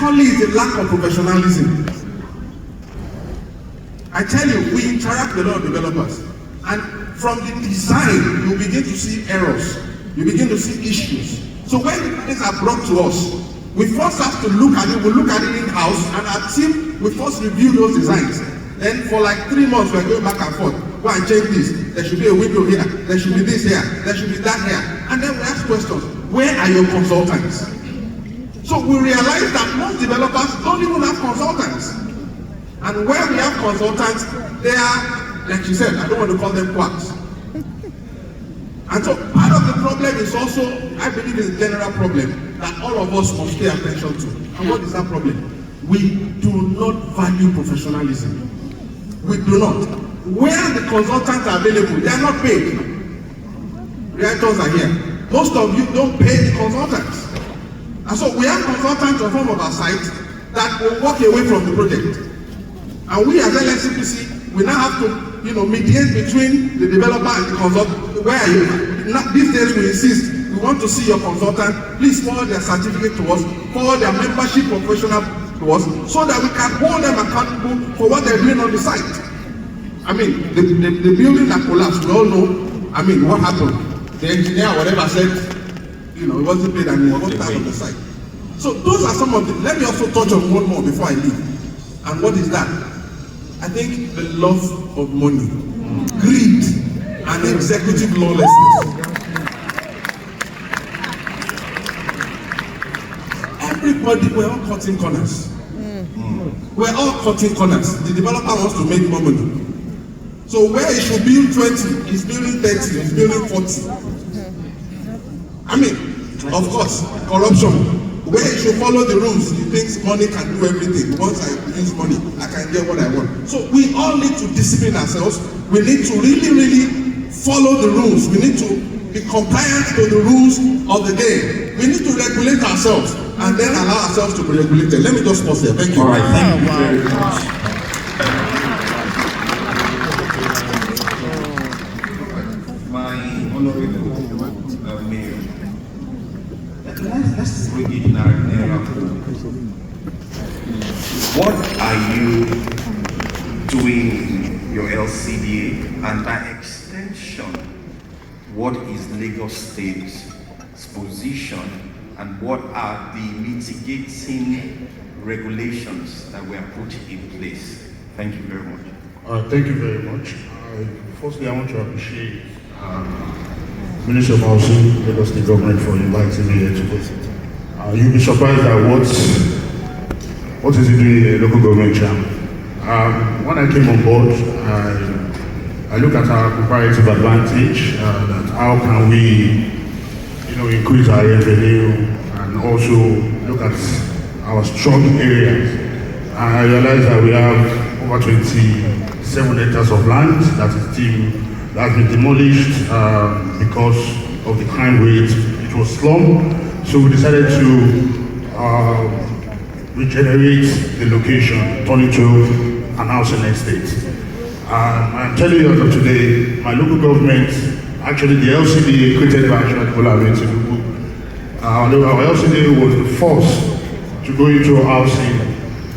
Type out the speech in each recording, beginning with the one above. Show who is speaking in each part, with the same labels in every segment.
Speaker 1: Secondly, is the lack of professionalism. I tell you, we interact with a lot of developers, and from the design, you begin to see errors, you begin to see issues. So when things are brought to us, we first have to look at it, we look at it in-house, and our team, we first review those designs. Then for like 3 months, we're going back and forth. Go and change this. There should be a window here. There should be this here. There should be that here. And then we ask questions. Where are your consultants? So we realize that most developers don't even have consultants. And where we have consultants, they are, like you said, I don't want to call them quacks. And so part of the problem is also, I believe is a general problem that all of us must pay attention to. And what is that problem? We do not value professionalism. We do not. Where the consultants are available, they are not paid. Realtors are here. Most of you don't pay the consultants. And so we have consultants on form of our site that will walk away from the project. And we as LSCPC, we now have to, mediate between the developer and the consultant. Where are you? These days we insist, we want to see your consultant. Please forward their certificate to us, forward their membership professional to us, so that we can hold them accountable for what they're doing on the site. I mean, the building that collapsed, we all know, what happened. The engineer or whatever said, it wasn't paid and it wasn't out of the site. So those are some of the, let me also touch on one more before I leave. And what is that? I think the love of money, greed, and executive lawlessness. Everybody, we're all cutting corners. We're all cutting corners. The developer wants to make more money. So where he should build 20, he's building 30, he's building 40. Of course, corruption. Where he should follow the rules, he thinks money can do everything. Once I use money, I can get what I want. So we all need to discipline ourselves. We need to really follow the rules. We need to be compliant to the rules of the game. We need to regulate ourselves and then allow ourselves to be regulated. Let me just pause there. Thank you.
Speaker 2: All right, thank you very much. My honorable mayor, let's bring it in our what are you doing in your LCDA, and by extension, what is Lagos State's position, and what are the mitigating regulations that were put in place? Thank you very much.
Speaker 3: Thank you very much. Firstly, I want to appreciate Minister of Housing, Lagos State Government, for inviting me here to visit. You'll be surprised at what is he doing in the local government chairman. When I came on board, I look at our comparative advantage, that how can we, increase our revenue, and also look at our strong areas. And I realized that we have over 27 hectares of land that has been demolished because of the crime rate. It was slum, so we decided to regenerate the location, turn it to an housing estate. I'm telling you as of today, my local government, actually the LCDA created by our LCDA was the first to go into housing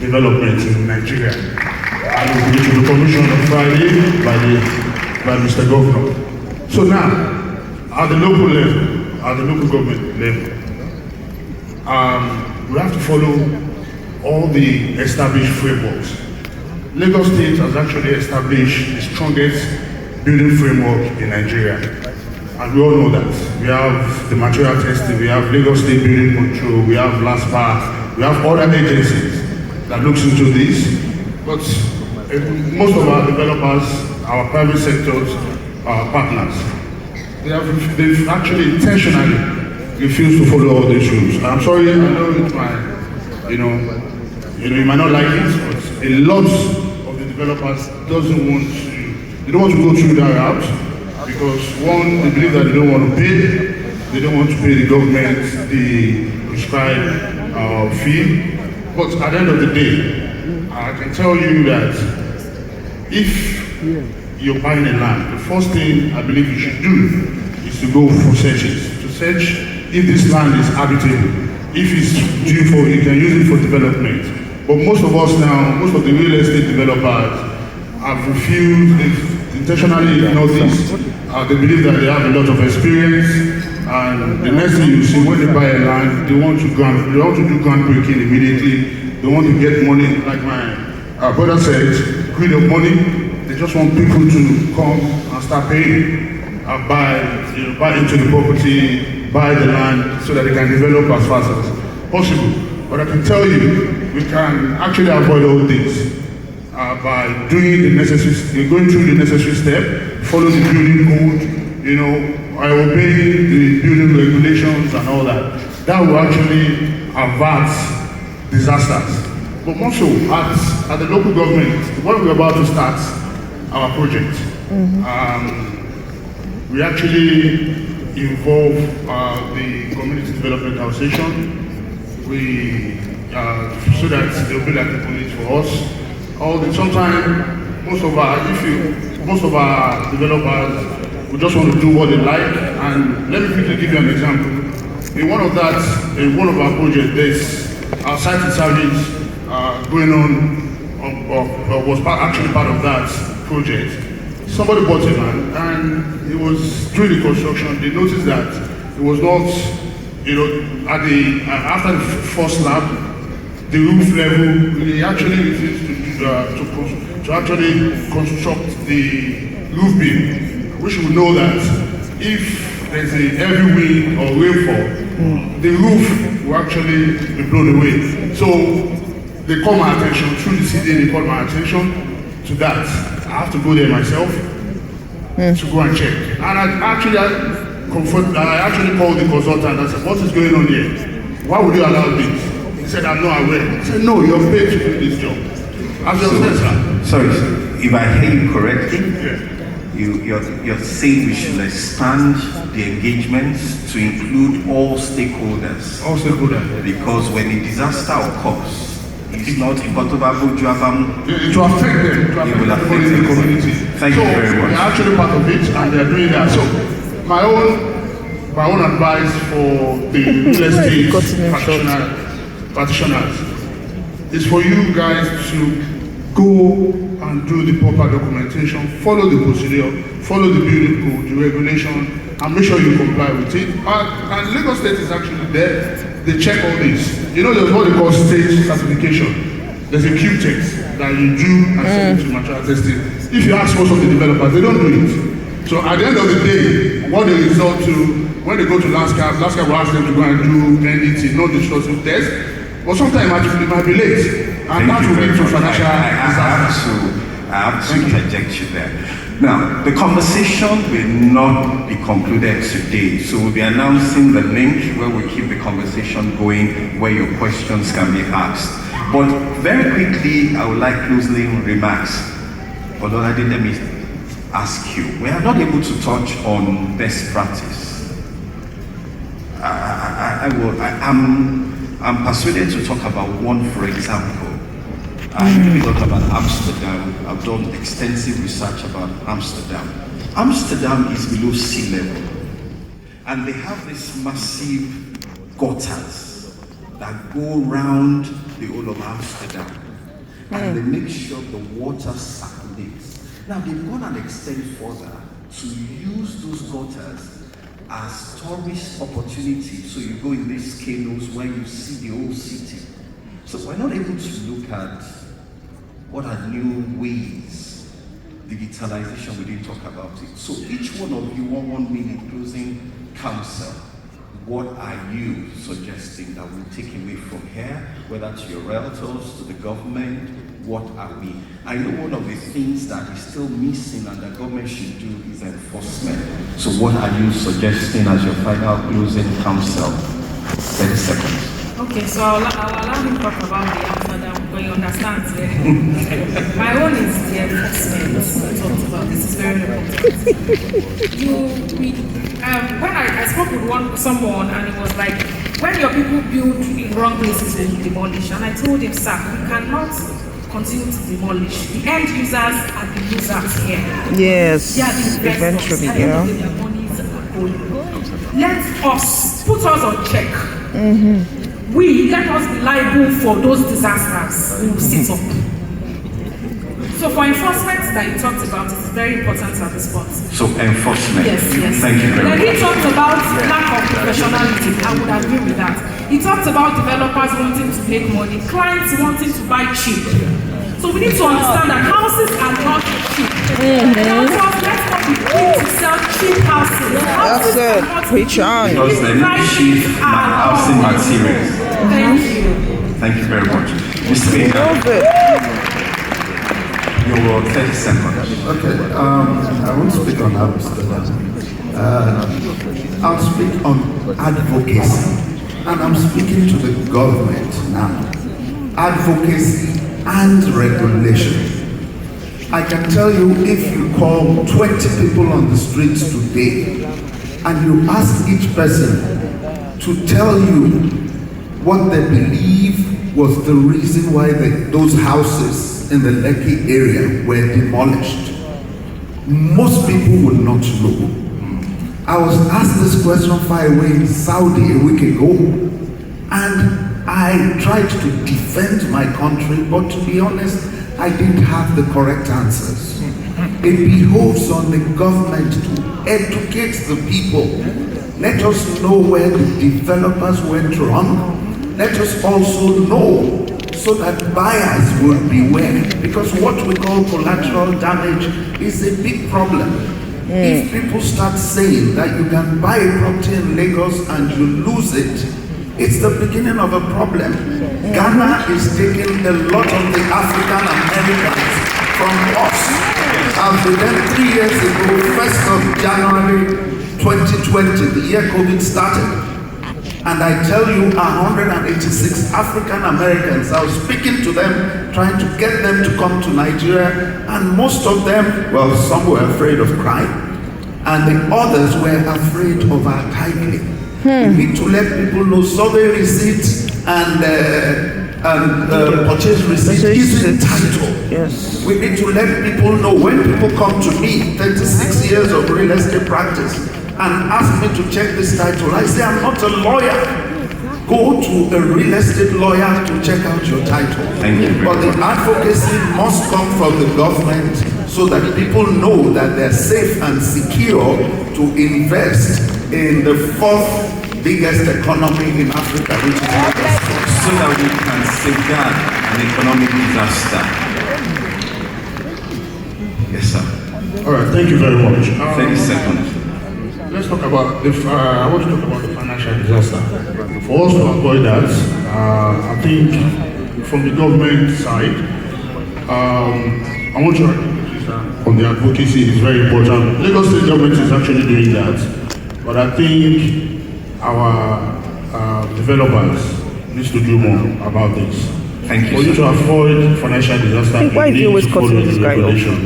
Speaker 3: development in Nigeria. And it was to the commission on Friday by Mr. Governor. So now, at the local level, at the local government level, we have to follow all the established frameworks. Lagos State has actually established the strongest building framework in Nigeria. And we all know that. We have the material testing, we have Lagos State Building Control, we have LASRERA, we have other agencies that looks into this. But most of our developers, our private sectors, our partners, they've actually intentionally refused to follow all these rules. I'm sorry, I know it might, you might not like it, but a lot of the developers they don't want to go through that route, because one, they believe that they don't want to pay the government the prescribed fee. But at the end of the day, I can tell you that if you're buying a land, the first thing I believe you should do is to go for searches, to search if this land is habitable, if it's due for, you can use it for development. development. But most of us now, most of the real estate developers have refused, intentionally ignore this. They believe that they have a lot of experience, and the next thing you see when they buy a land, they want to do groundbreaking immediately. They want to get money, like my brother said, greed of money. They just want people to come and start paying, buy into the property, buy the land, so that they can develop as fast as possible. But I can tell you, we can actually avoid all this by doing the necessary, going through the necessary step, follow the building code, obey the building regulations and all that. That will actually avert disasters. But also, at the local government, when we're about to start our project, we actually involve the Community Development Association. So that they'll be like the police for us. Sometimes most of our developers we just want to do what they like. And let me quickly give you an example. In one of our projects, there's our site and service going on, was actually part of that project. Somebody bought a land, and it was during the construction. They noticed that it was not, after the first slab, the roof level, they actually refused to actually construct the roof beam. Which will know that if there's a heavy wind or rainfall, the roof will actually be blown away. So they call my attention, through the CD, they call my attention to that. I have to go there myself to go and check. And I actually called the consultant and said, what is going on here? Why would you allow this? He said, I'm not aware. I said, no, you're paid to do this job.
Speaker 2: Sorry, if I hear you correctly, you're saying we should expand the engagements to include all stakeholders.
Speaker 3: All stakeholders.
Speaker 2: Because when a disaster occurs, it's not
Speaker 3: it will affect them. It will affect the community.
Speaker 2: Thank you very much.
Speaker 3: They're actually part of it, and they're doing that. So my own advice for the real estate practitioners is for you guys to go and do the proper documentation, follow the procedure, follow the building code, the regulation, and make sure you comply with it. And Lagos State is actually there. They check all this. There's what they call state certification. There's a Q test that you do and send it to material testing. If you ask most of the developers, they don't do it. So at the end of the day, what they resort to, when they go to LASRERA will ask them to go and do NDT, non-destructive test. But sometimes it might be late. And that will lead to financial disasters.
Speaker 2: I have to interject you there. Now, the conversation will not be concluded today, so we'll be announcing the link where we keep the conversation going, where your questions can be asked. But very quickly, I would like closing remarks. Although I didn't, let me ask you, we are not able to touch on best practice. I'm persuaded to talk about one, for example. I really talk about Amsterdam. I've done extensive research about Amsterdam. Amsterdam is below sea level. And they have these massive gutters that go around the whole of Amsterdam. And they make sure the water circulates. Now they've gone an extent further to use those gutters as tourist opportunities. So you go in these canoes where you see the whole city. So we're not able to look at what are new ways, digitalization, we didn't talk about it. So each one of you, 1 minute closing counsel, what are you suggesting that we'll take away from here, whether to your relatives, to the government, what are we? I know one of the things that is still missing and the government should do is enforcement. So what are you suggesting as your final closing counsel? 30 seconds.
Speaker 4: Okay, so I'll allow him to talk about the Amsterdam, but you understand. My own is the enforcement we talked about. This is very important. When I spoke with someone and it was like, when your people build in wrong places, they demolish. And I told him, sir, we cannot continue to demolish. The end users are the users here.
Speaker 5: Yes,
Speaker 4: eventually, yeah. Let us put us on check. let us be liable for those disasters we will sit up. So for enforcement that you talked about, it's very important at this point.
Speaker 2: So enforcement.
Speaker 4: Yes.
Speaker 2: Thank you very much.
Speaker 4: Then he talked about lack of professionalism. I would agree with that. He talked about developers wanting to make money, clients wanting to buy cheap. So we need to understand that houses are not cheap. Therefore, let's not be quick to sell cheap houses. Houses are not
Speaker 5: Preach on.
Speaker 2: Because they're not cheap housing materials.
Speaker 4: Thank you.
Speaker 2: Thank you very much. Mr. Mayor, your 30 seconds.
Speaker 6: Okay, I won't speak on Amsterdam. I'll speak on advocacy. And I'm speaking to the government now. Advocacy and regulation. I can tell you, if you call 20 people on the streets today and you ask each person to tell you what they believe was the reason why those houses in the Lekki area were demolished, most people would not know. I was asked this question far away in Saudi a week ago, and I tried to defend my country, but to be honest, I didn't have the correct answers. It behoves on the government to educate the people. Let us know where the developers went wrong. Let us also know so that buyers will beware. Because what we call collateral damage is a big problem. If people start saying that you can buy a property in Lagos and you lose it, it's the beginning of a problem. Ghana is taking a lot of the African Americans from us. As we went 3 years ago, 1st of January 2020, the year COVID started. And I tell you, 186 African Americans, I was speaking to them, trying to get them to come to Nigeria, and most of them, well, some were afraid of crime, and the others were afraid of our titling. We need to let people know survey receipts and purchase receipt isn't title.
Speaker 5: Yes.
Speaker 6: We need to let people know, when people come to me, 36 years of real estate practice, and ask me to check this title, I say, I'm not a lawyer. Go to a real estate lawyer to check out your title.
Speaker 2: Thank you.
Speaker 6: But the advocacy must come from the government so that people know that they're safe and secure to invest in the 4th biggest economy in Africa, which is Lagos.
Speaker 2: So that we can safeguard an economic disaster. Yes, sir.
Speaker 3: All right, thank you very much.
Speaker 2: 30 seconds.
Speaker 3: Let's talk about I want to talk about the financial disaster. For us to avoid that, I think from the government side, I want to on the advocacy is very important. Lagos State government is actually doing that, but I think our developers need to do more about this.
Speaker 2: Thank you.
Speaker 3: For you to avoid financial disaster,
Speaker 5: Why
Speaker 3: you
Speaker 5: do you always
Speaker 3: need to
Speaker 5: cut
Speaker 3: follow
Speaker 5: this
Speaker 3: the
Speaker 5: guy off?
Speaker 3: regulation.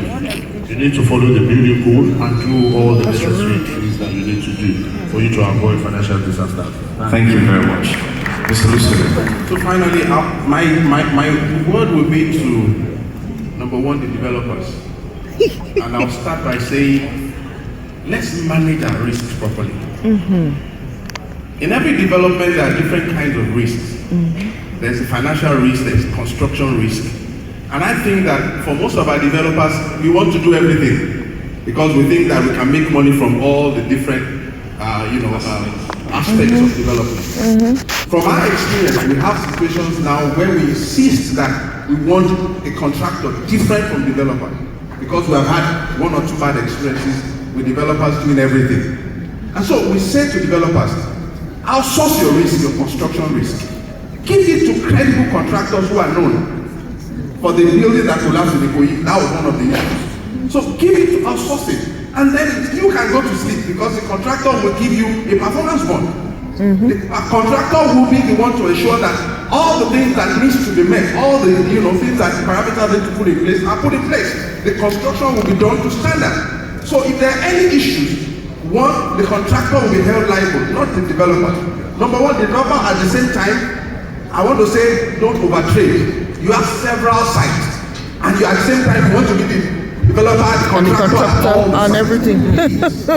Speaker 3: You need to follow the building code and do all the necessary things that you need to do for you to avoid financial disaster.
Speaker 2: Thank you very much. Mr. Lucero.
Speaker 1: So finally, my word will be to, number one, the developers. And I'll start by saying, let's manage our risks properly. In every development, there are different kinds of risks. There's a financial risk, there's construction risk. And I think that for most of our developers, we want to do everything because we think that we can make money from all the different aspects of development. From our experience, we have situations now where we insist that we want a contractor different from developer because we have had 1 or 2 bad experiences with developers doing everything. And so we say to developers, outsource your risk, your construction risk. Give it to credible contractors who are known. For the building that collapsed in Ikoyi, that was one of the issues. So give it to outsource it, and then you can go to sleep because the contractor will give you a performance bond. The contractor will be the one to ensure that all the things that needs to be met, all the things that the parameters need to put in place are put in place. The construction will be done to standard. So if there are any issues, one, the contractor will be held liable, not the developer. Number one, the developer at the same time, I want to say, don't overtrade. You have several sites, and you at the same time want to be the developer, the contractor,
Speaker 5: and everything.
Speaker 1: Please,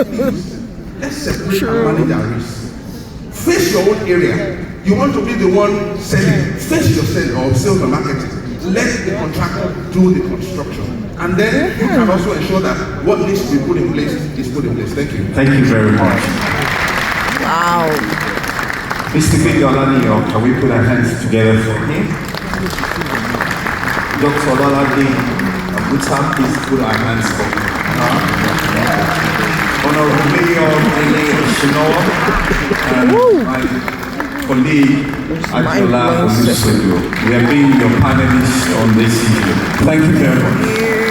Speaker 1: let's separate and manage our risks. Face your own area. You want to be the one selling. Face your sale or sales and marketing. Let the contractor do the construction. And then you can also ensure that what needs to be put in place is put in place. Thank you.
Speaker 2: Thank you very much.
Speaker 5: Wow.
Speaker 2: Mr. Olaniyo, can we put our hands together for him? Dr. Olaniyo, please put our hands for him. Honorable Mayor Shinoa and my colleague Adola Olusodo, we are being your panelists on this issue. Thank you very much.